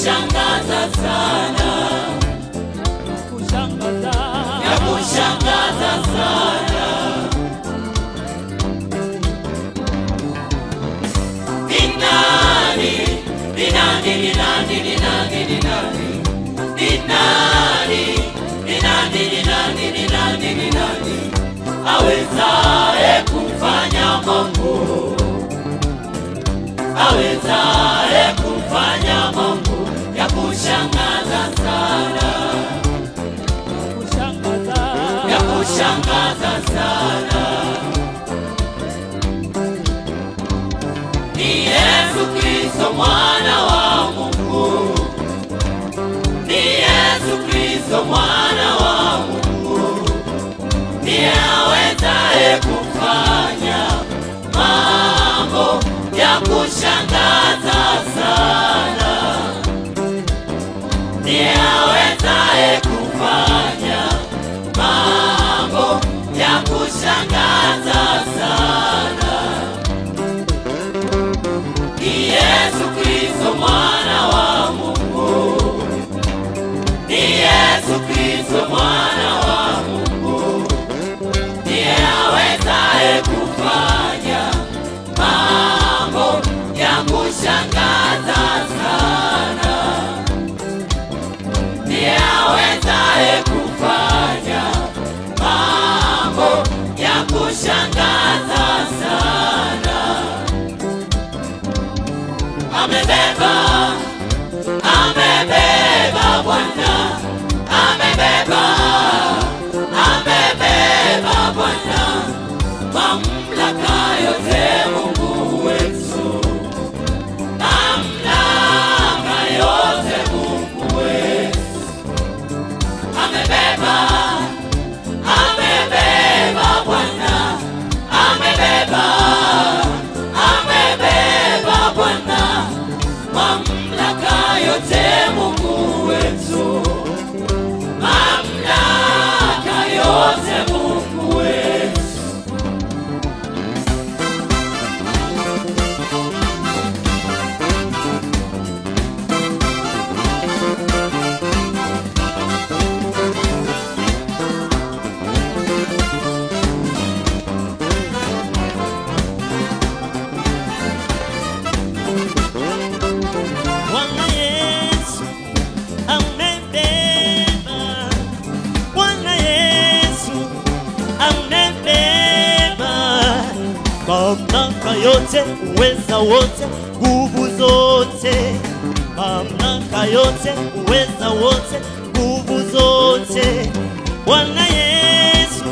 kushangaza sana, ya kushangaza sana. Ninani awezaye kufanya mambo, awezaye kufanya mambo ya kushangaza sana, ya kushangaza sana. Ni Yesu Kristo mwana wa Mungu, ni Yesu Kristo mwana wa Mungu, ndiye awezaye kufanya mambo ya kushangaza sana, ndiye awezaye kufanya mambo ya kushangaza sana. Ni Yesu Kristo mwana wa Mungu, ni Yesu Kristo mwana wa Mungu, ndiye awezaye kufanya mambo ya kushangaza sana, ndiye awezaye kufanya mambo ya kushangaza sana. Amebeba, amebeba Bwana, amebeba, amebeba Bwana mamlaka yote Mungu wetu, mamlaka yote Mungu wetu. Amebeba, amebeba Bwana, amebeba, amebeba Bwana mamlaka yote Mungu wetu, mamlaka yote Mungu wetu. Bwana Yesu amebeba, Bwana Yesu amebeba mamlaka yote, uweza wote, nguvu zote, mamlaka yote, uweza wote, nguvu zote. Bwana Yesu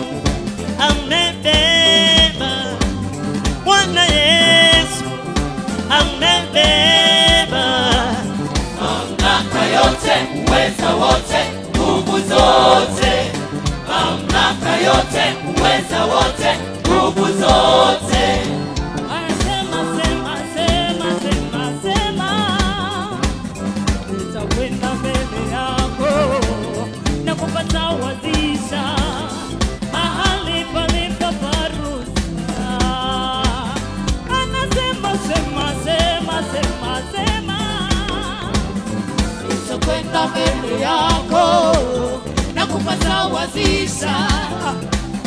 amebeba, Bwana Yesu amebeba Mamlaka yote, uweza wote, nguvu zote, mamlaka yote, uweza wote, nguvu zote. Sema, sema, sema, sema, sema, nitakwenda mbele yako na kupata wazisha mahali palipo parusa. Anasema, sema, sema, sema, sema, Nitakwenda mbele yako na kupata wazisha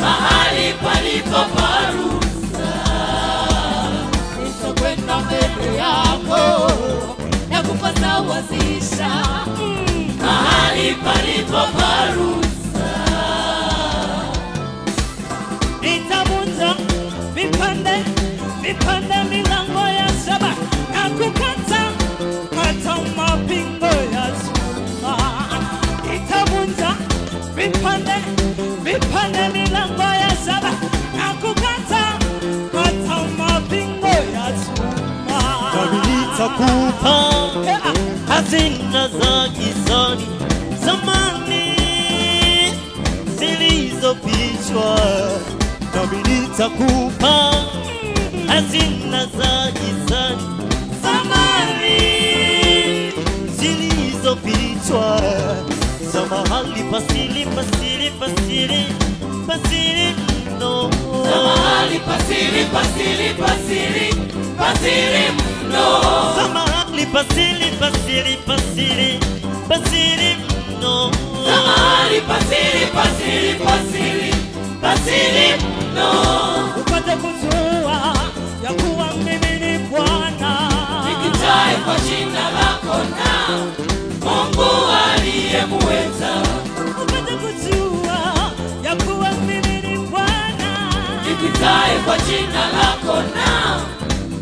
mahali palipo parusa. Nitakwenda mbele yako na kupata wazisha mahali palipo parusa. nitavunja vipande vipande milango ya shaba na kukata kata mapingo ya chuma. Nitavunja vipande vipande milango ya shaba na kukata kata mapingo ya chuma. Nami nitakupa hazina za gizani zamani zilizofichwa, nami nitakupa hazina za gizani zamani zilizofichwa, za mahali pasiri pasiri pasiri pasiri mno, Za mahali pasiri pasiri pasiri pasiri mno, za mahali pasili, pasili, pasili, pasili mno. Mahali pasili, pasili, pasili, pasili mno. Upate kujua ya kuwa mimi ni Bwana. Nikitae kwa jina lako na Mungu aliyemweza. Upate kujua ya kuwa mimi ni Bwana. Nikitae kwa jina lako na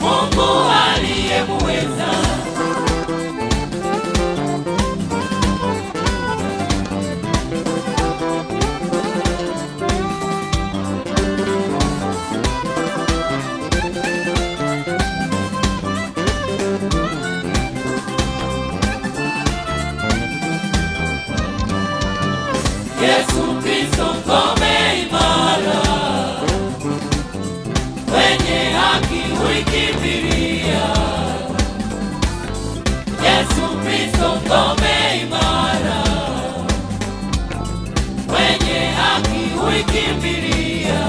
Mungu aliyemweza. Yesu Kristo ngome imara, wenye haki huikimbilia. Yesu Kristo ngome imara, wenye haki huikimbilia,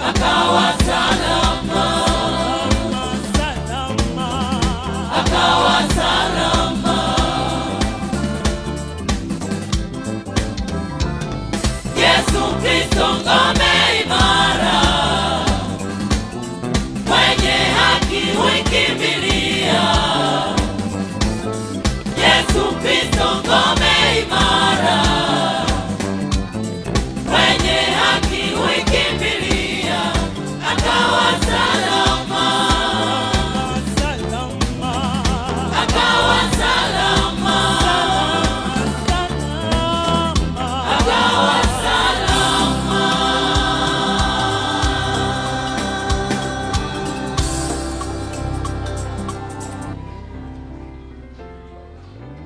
akawa salama, akawa salama. Yesu Kristo ngome imara,